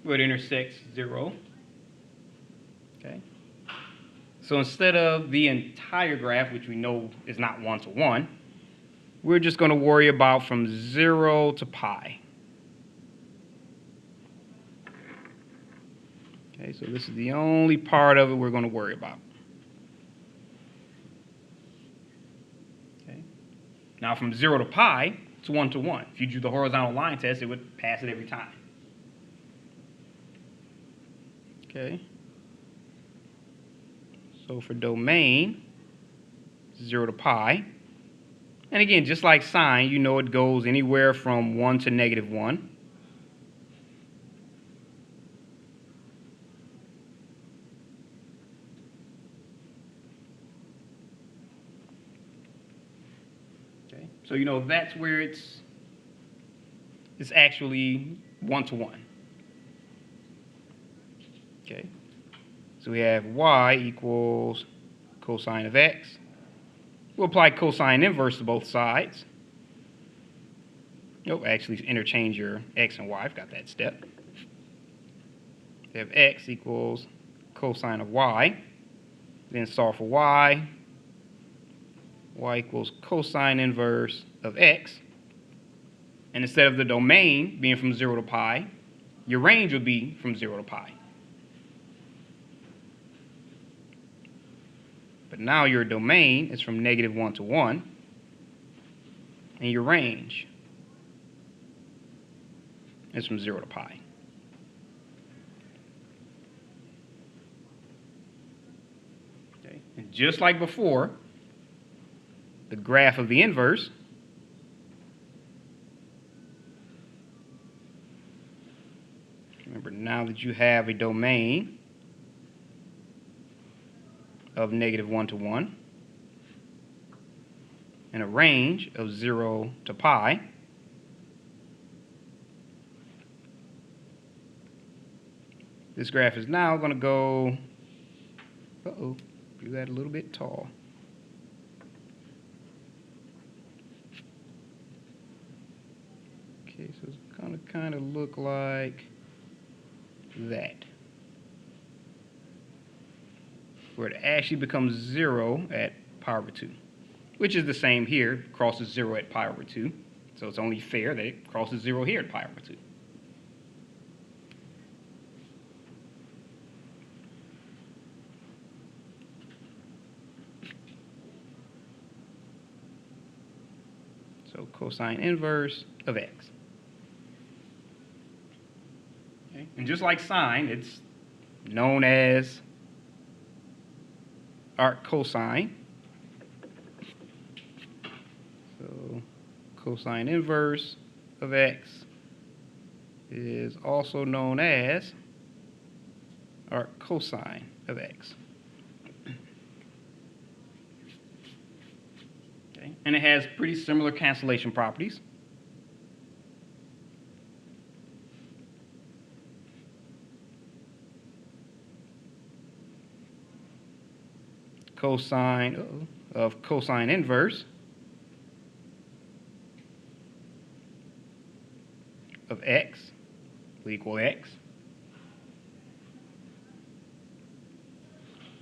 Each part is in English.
where it intersects 0. Okay. So instead of the entire graph, which we know is not 1 to 1, we're just going to worry about from 0 to pi. Okay, so this is the only part of it we're going to worry about. Okay. Now from 0 to pi, it's 1 to 1. If you do the horizontal line test, it would pass it every time. Okay. So for domain, 0 to pi. And again, just like sine, you know it goes anywhere from 1 to -1. Okay. So you know that's where it's actually 1 to 1. Okay. So we have y equals cosine of x. We'll apply cosine inverse to both sides. Nope, actually interchange your x and y. I've got that step. We have x equals cosine of y. Then solve for y. Y equals cosine inverse of x. And instead of the domain being from 0 to pi, your range would be from 0 to pi. But now your domain is from -1 to 1, and your range is from 0 to pi. Okay. And just like before, the graph of the inverse remember, now that you have a domain of -1 to 1 and a range of 0 to pi, this graph is now going to go, do that a little bit tall. Okay, so it's going to kind of look like that, where it actually becomes 0 at pi over 2, which is the same here. It crosses 0 at pi over 2, so it's only fair that it crosses 0 here at pi over 2. So cosine inverse of x. Okay. And just like sine, it's known as arc cosine. So cosine inverse of x is also known as arc cosine of x. Okay. And it has pretty similar cancellation properties. Cosine of cosine inverse of x will equal x.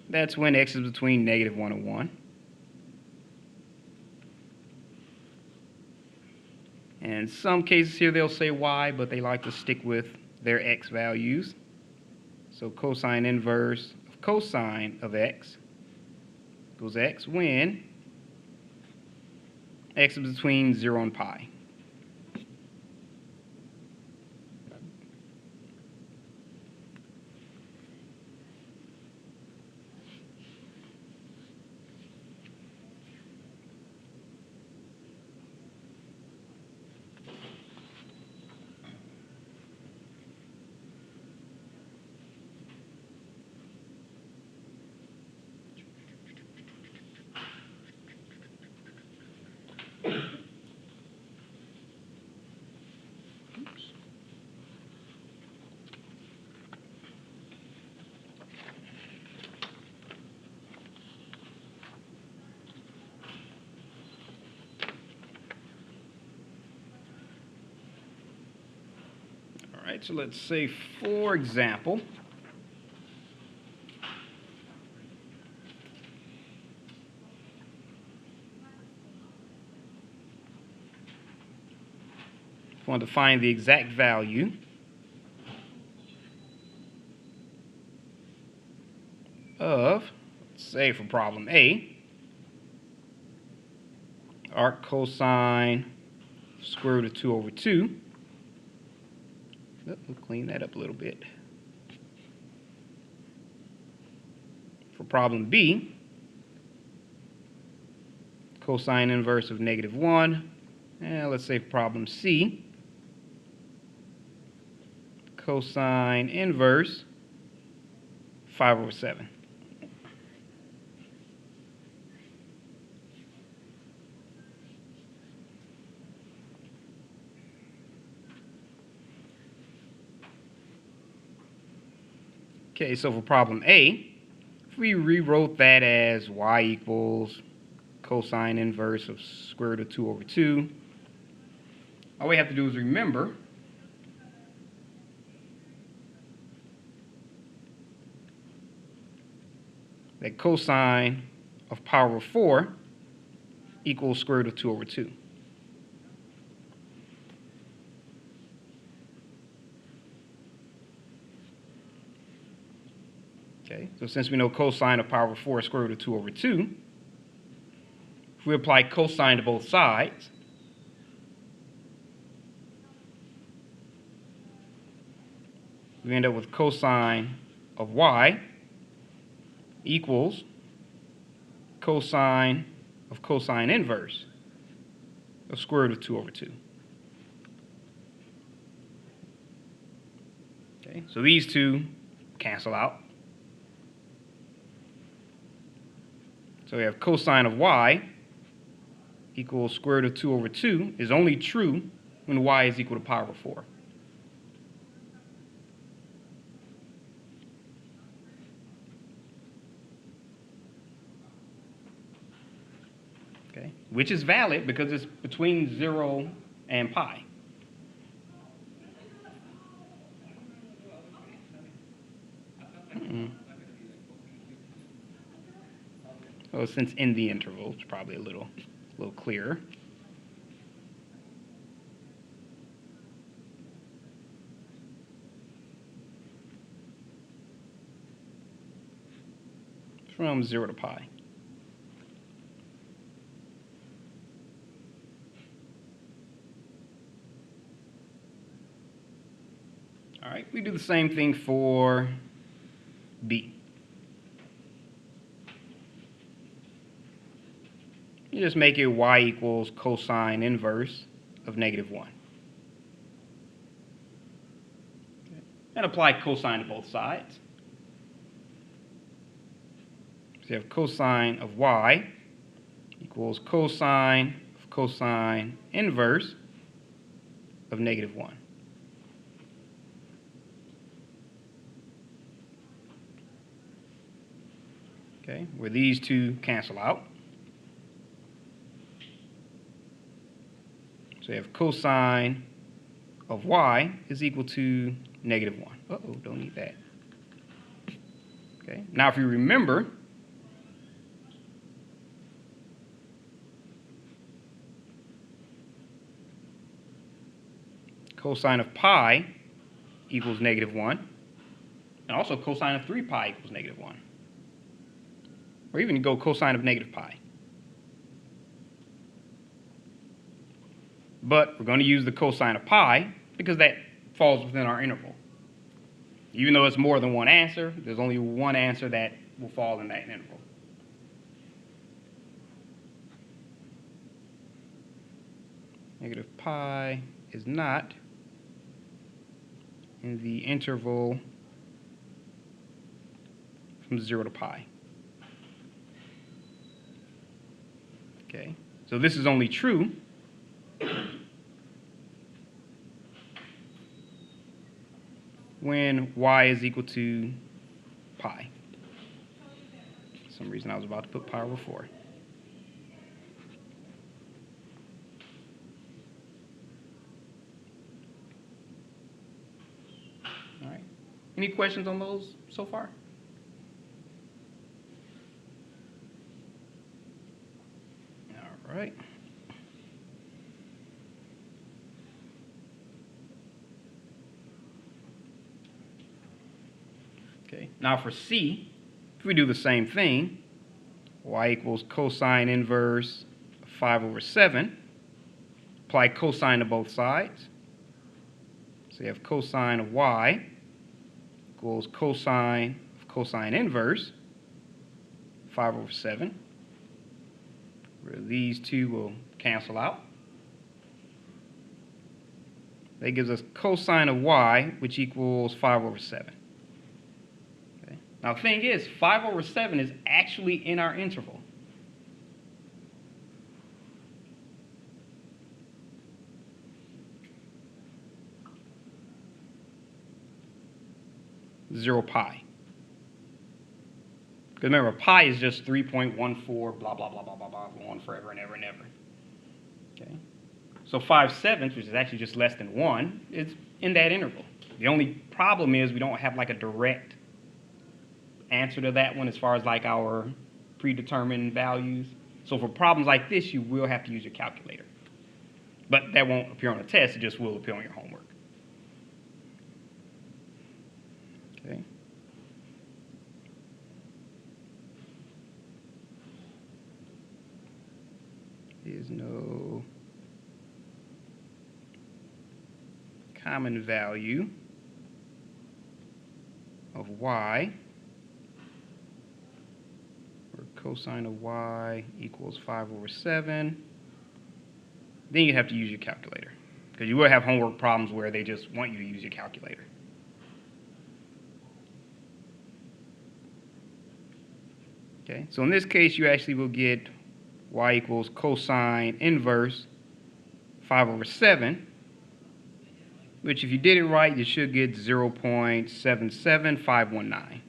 That's when x is between -1 and 1. And in some cases here they'll say y, but they like to stick with their x values. So cosine inverse of cosine of x equals x when x is between 0 and pi. right, so let's say, for example, I want to find the exact value of, let's say for problem A, arc cosine square root of 2 over 2. We'll clean that up a little bit. For problem B, cosine inverse of -1. And let's say for problem C, cosine inverse 5 over 7. Okay, so for problem A, if we rewrote that as y equals cosine inverse of square root of 2 over 2, all we have to do is remember that cosine of power of 4 equals square root of 2 over 2. Okay, so since we know cosine of power of 4 is square root of 2 over 2, if we apply cosine to both sides, we end up with cosine of y equals cosine of cosine inverse of square root of 2 over 2. Okay, so these two cancel out. So we have cosine of y equals square root of 2 over 2 is only true when y is equal to power of 4. Okay, which is valid because it's between 0 and pi. Well, since in the interval, it's probably a little clearer. From 0 to pi. All right, we do the same thing for B. You just make it y equals cosine inverse of -1. Okay. And apply cosine to both sides. So you have cosine of y equals cosine of cosine inverse of -1. Okay, where these two cancel out. So you have cosine of y is equal to -1. Uh-oh, don't need that. Okay, now if you remember, cosine of pi equals -1, and also cosine of 3 pi equals -1. Or even go cosine of -pi. But we're going to use the cosine of pi because that falls within our interval. Even though it's more than one answer, there's only one answer that will fall in that interval. -pi is not in the interval from 0 to pi. Okay, so this is only true when y is equal to pi. For some reason I was about to put pi over 4. Any questions on those so far? All right. Okay, now for C, if we do the same thing, y equals cosine inverse 5 over 7. Apply cosine to both sides. So you have cosine of y equals cosine of cosine inverse 5 over 7. Where these two will cancel out. That gives us cosine of y, which equals 5 over 7. Okay. Now the thing is, 5 over 7 is actually in our interval. Zero pi. Because remember, pi is just 3.14, blah, blah, blah, blah, blah, blah, going on forever and ever and ever. Okay. So 5/7, which is actually just less than 1, is in that interval. The only problem is we don't have like a direct answer to that one as far as like our predetermined values. So for problems like this, you will have to use your calculator. But that won't appear on the test, it just will appear on your homework. Okay. There's no common value of y, where cosine of y equals 5 over 7. Then you have to use your calculator, because you will have homework problems where they just want you to use your calculator. Okay, so in this case, you actually will get y equals cosine inverse 5 over 7, which if you did it right, you should get 0.77519.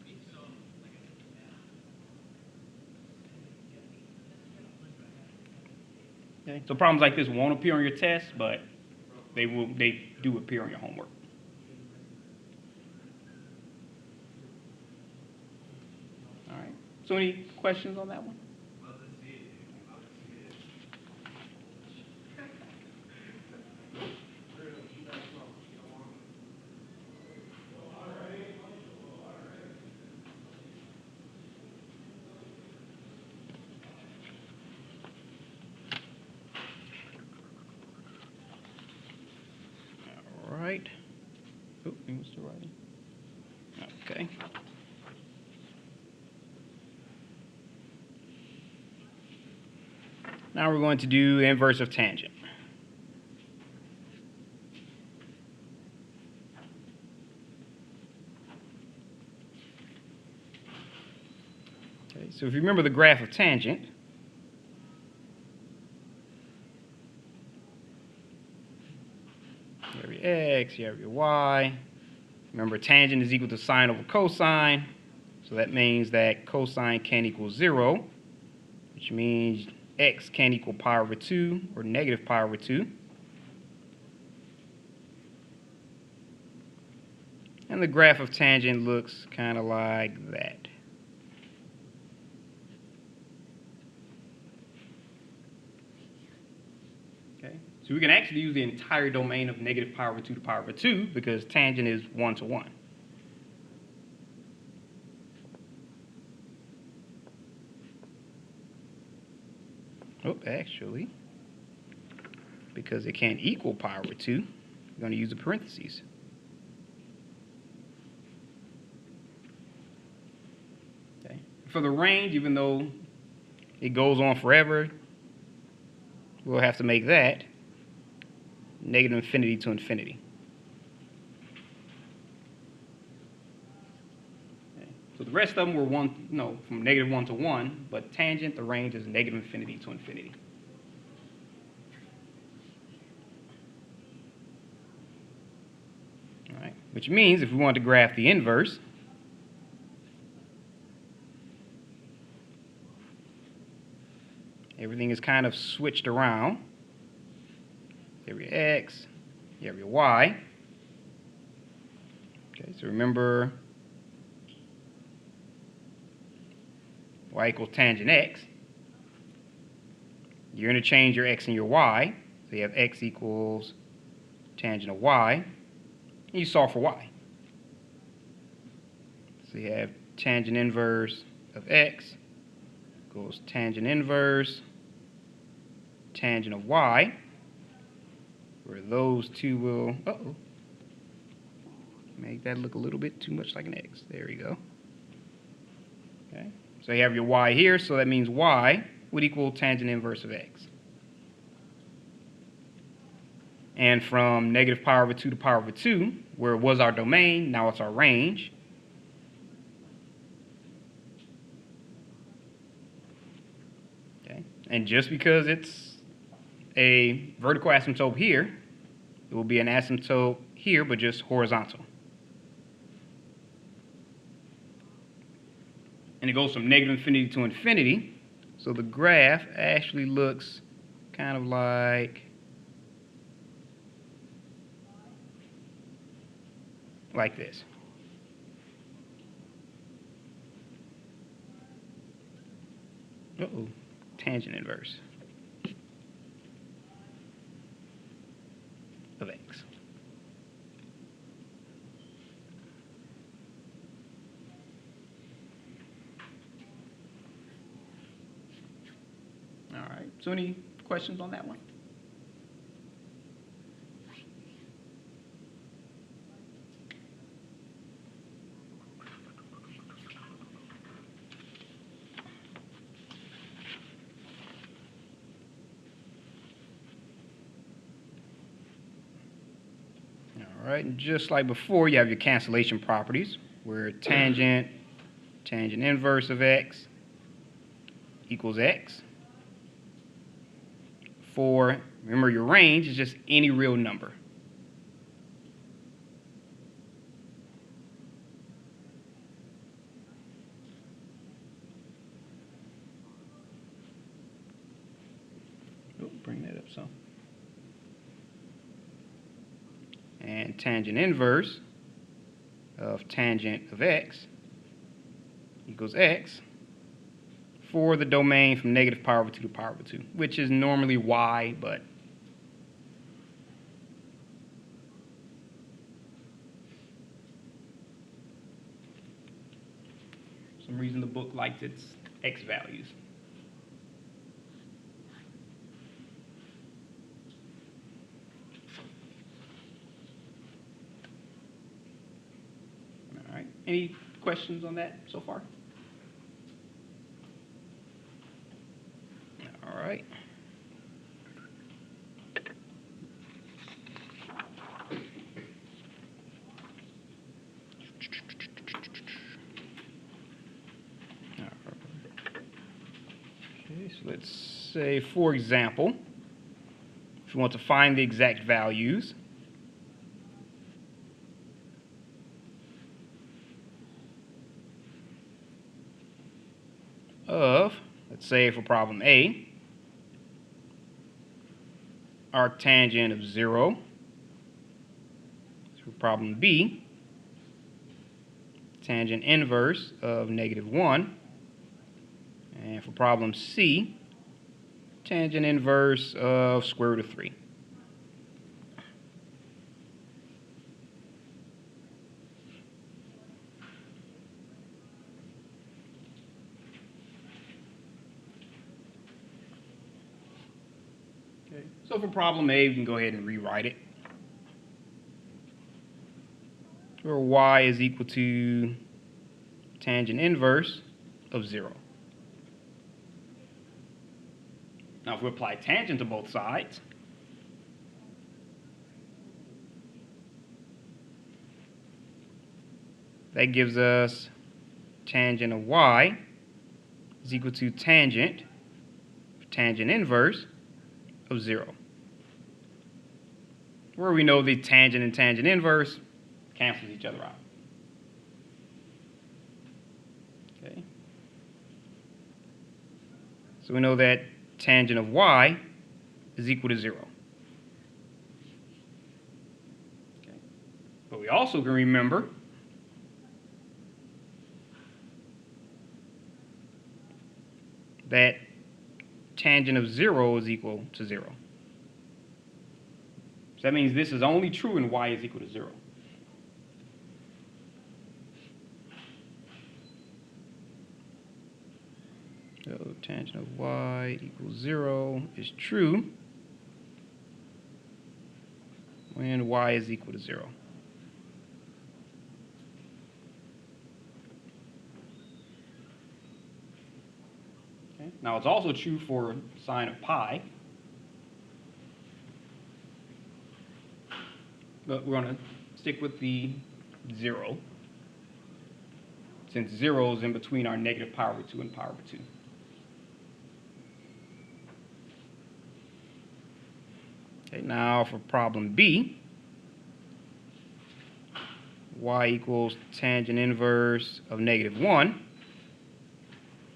Okay, so problems like this won't appear on your test, but they do appear on your homework. All right. So any questions on that one? All right. Oh, he was still writing. Okay. Now we're going to do inverse of tangent. Okay, so if you remember the graph of tangent, you have your x, you have your y. Remember, tangent is equal to sine over cosine, so that means that cosine can't equal 0, which means x can't equal pi over 2 or negative pi over 2. And the graph of tangent looks kind of like that. Okay, so we can actually use the entire domain of negative pi over 2 to pi over 2 because tangent is 1 to 1. Oh, actually, because it can't equal pi over 2, we're going to use the parentheses. Okay. For the range, even though it goes on forever, we'll have to make that negative infinity to infinity. Okay. So the rest of them were from negative 1 to 1, but tangent, the range is negative infinity to infinity. All right. Which means if we want to graph the inverse, everything is kind of switched around. You have your x, you have your y. Okay, so remember y equals tangent x. You're going to change your x and your y. So you have x equals tangent of y. And you solve for y. So you have tangent inverse of x equals tangent inverse tangent of y, where those two will, make that look a little bit too much like an x. There we go. Okay, so you have your y here, so that means y would equal tangent inverse of x. And from negative pi over 2 to pi over 2, where it was our domain, now it's our range. Okay, and just because it's a vertical asymptote here, it will be an asymptote here, but just horizontal. And it goes from negative infinity to infinity, so the graph actually looks kind of like this. Tangent inverse of x. All right, so any questions on that one? All right, and just like before, you have your cancellation properties, where tangent inverse of x equals x. Remember, your range is just any real number. Bring that up some. And tangent inverse of tangent of x equals x for the domain from negative pi over 2 to pi over 2, which is normally y, but for some reason the book liked its x values. All right, any questions on that so far? All right. Okay, so let's say, for example, if you want to find the exact values of, let's say for problem A, arctangent of 0. For problem B, tangent inverse of negative 1. And for problem C, tangent inverse of square root of 3. Okay, so for problem A, we can go ahead and rewrite it. Where y is equal to tangent inverse of 0. Now, if we apply tangent to both sides, that gives us tangent of y is equal to tangent inverse of 0. Where we know the tangent and tangent inverse cancels each other out. Okay. So we know that tangent of y is equal to 0. Okay. But we also can remember that tangent of 0 is equal to 0. So that means this is only true when y is equal to 0. So tangent of y equals 0 is true when y is equal to 0. Okay. Now it's also true for sine of pi. But we're going to stick with the 0, since 0 is in between our negative pi over 2 and pi over 2. Okay, now for problem B, y equals tangent inverse of -1.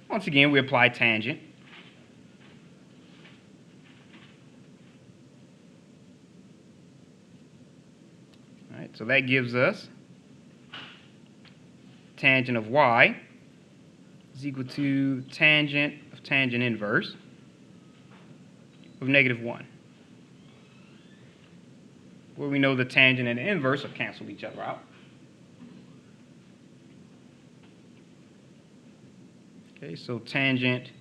Once again, we apply tangent. All right, so that gives us tangent of y is equal to tangent of tangent inverse of -1. Well, we know the tangent and the inverse will cancel each other out. Okay, so tangent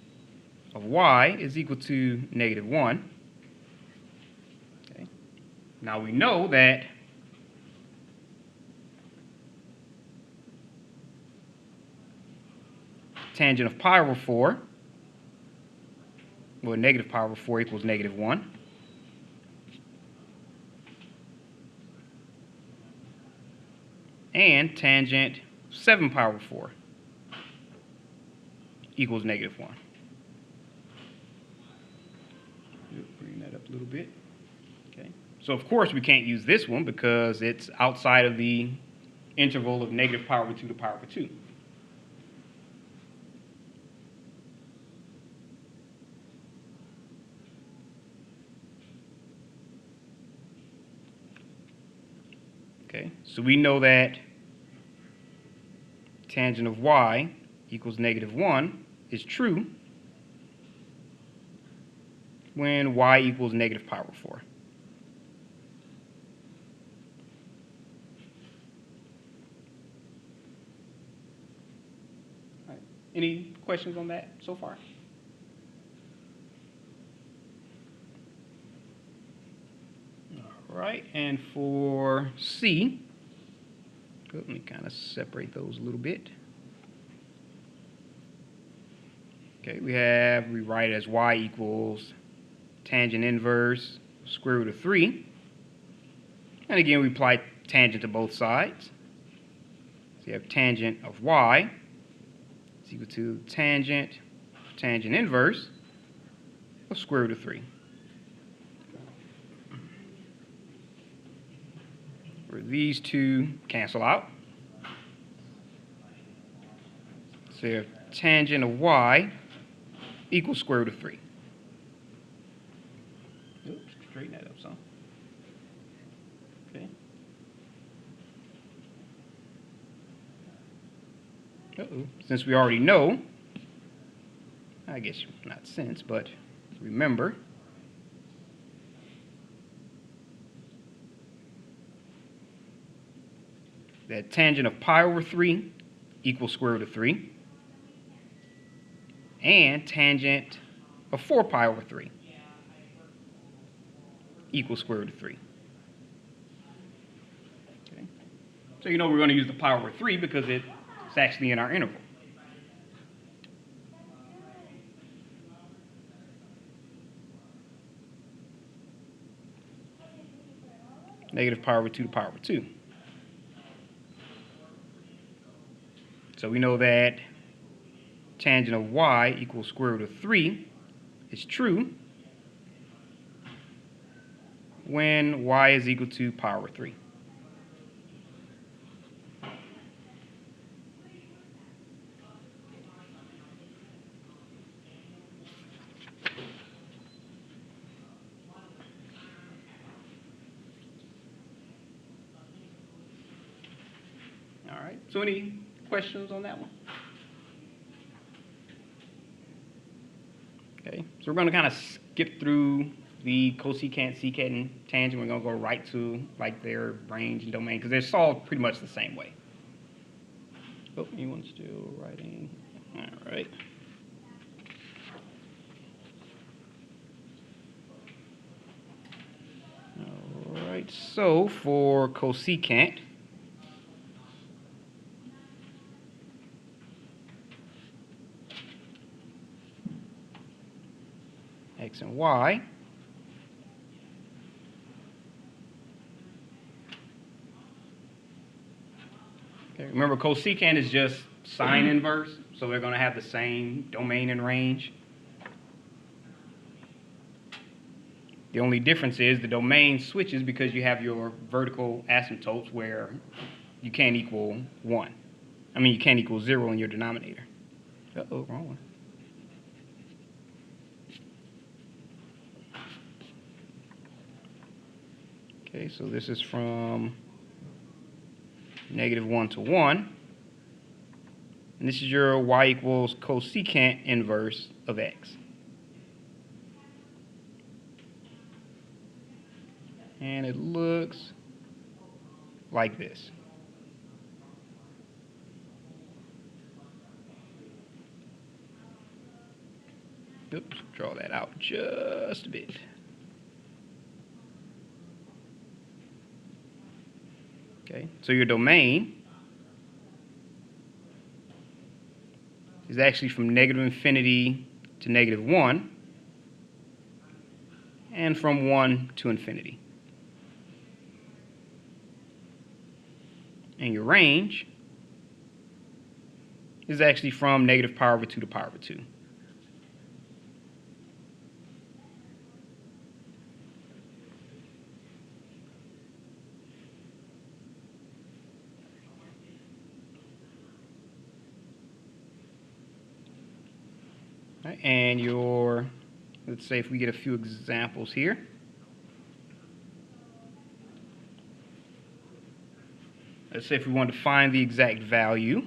of y is equal to -1. Okay. Now we know that tangent of pi over 4, well, negative pi over 4 equals -1. And tangent 7 pi over 4 equals -1. Bring that up a little bit. Okay. So of course we can't use this one because it's outside of the interval of negative pi over 2 to pi over 2. Okay, so we know that tangent of y equals -1 is true when y equals negative pi over 4. All right. Any questions on that so far? All right, and for C, let me kind of separate those a little bit. Okay, we write it as y equals tangent inverse square root of 3. And again, we apply tangent to both sides. So you have tangent of y is equal to tangent inverse of square root of 3. Where these two cancel out. So you have tangent of y equals square root of 3. Oops, straighten that up some. Okay. Uh-oh. Since we already know, I guess not since, but remember, that tangent of pi over 3 equals square root of 3. And tangent of 4 pi over 3 equals square root of 3. Okay. So you know we're going to use the pi over 3 because it's actually in our interval. Negative pi over 2 to pi over 2. So we know that tangent of y equals square root of 3 is true when y is equal to pi over 3. All right, so any questions on that one? So we're going to kind of skip through the cosecant, secant, and tangent. We're going to go right to like their range and domain because they're solved pretty much the same way. Oh, anyone's still writing? All right. All right. So for cosecant, x and y. Okay, remember, cosecant is just sine inverse, so they're going to have the same domain and range. The only difference is the domain switches because you have your vertical asymptotes where you can't equal 1. I mean, you can't equal 0 in your denominator. Uh-oh, wrong one. Okay, so this is from -1 to 1. And this is your y equals cosecant inverse of x. And it looks like this. Oops, draw that out just a bit. Okay, so your domain is actually from -infinity to -1, and from 1 to infinity. And your range is actually from -π/2 to π/2. Right, and your, let's say if we get a few examples here. Let's say if we want to find the exact value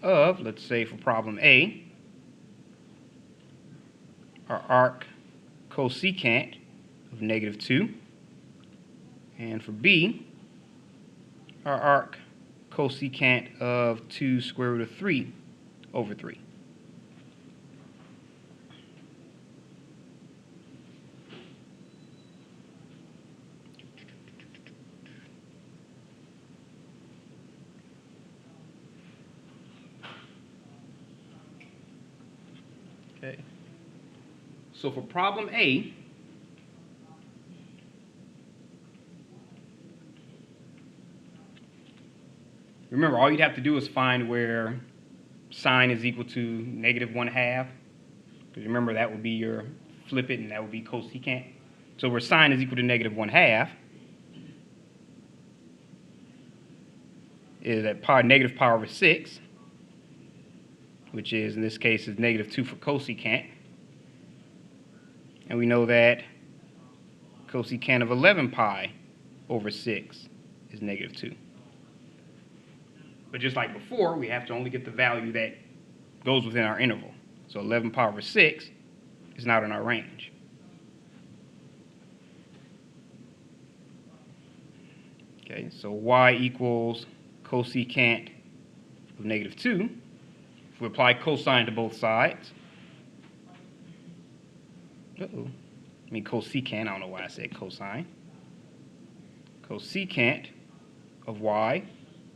of, let's say for problem A, our arc cosecant of -2, and for B, our arc cosecant of 2 square root of 3 over 3. Okay. So for problem A, remember all you'd have to do is find where sine is equal to -1/2. Because remember that would be your flip it and that would be cosecant. So where sine is equal to -1/2 is at -π/6, which is in this case is -2 for cosecant. And we know that cosecant of 11π/6 is -2. But just like before, we have to only get the value that goes within our interval. So 11π/6 is not in our range. Okay, so y equals cosecant of -2. If we apply cosine to both sides, I mean cosecant, I don't know why I said cosine. Cosecant of y,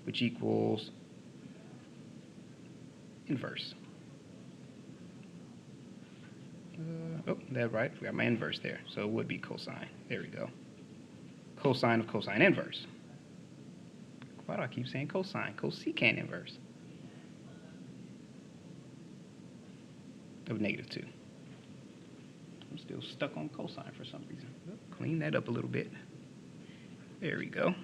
which equals inverse. That's right, we got my inverse there. So it would be cosine. There we go. Cosine of cosine inverse. Why do I keep saying cosine? Cosecant inverse of -2. I'm still stuck on cosine for some reason. Clean that up a little bit. There we go.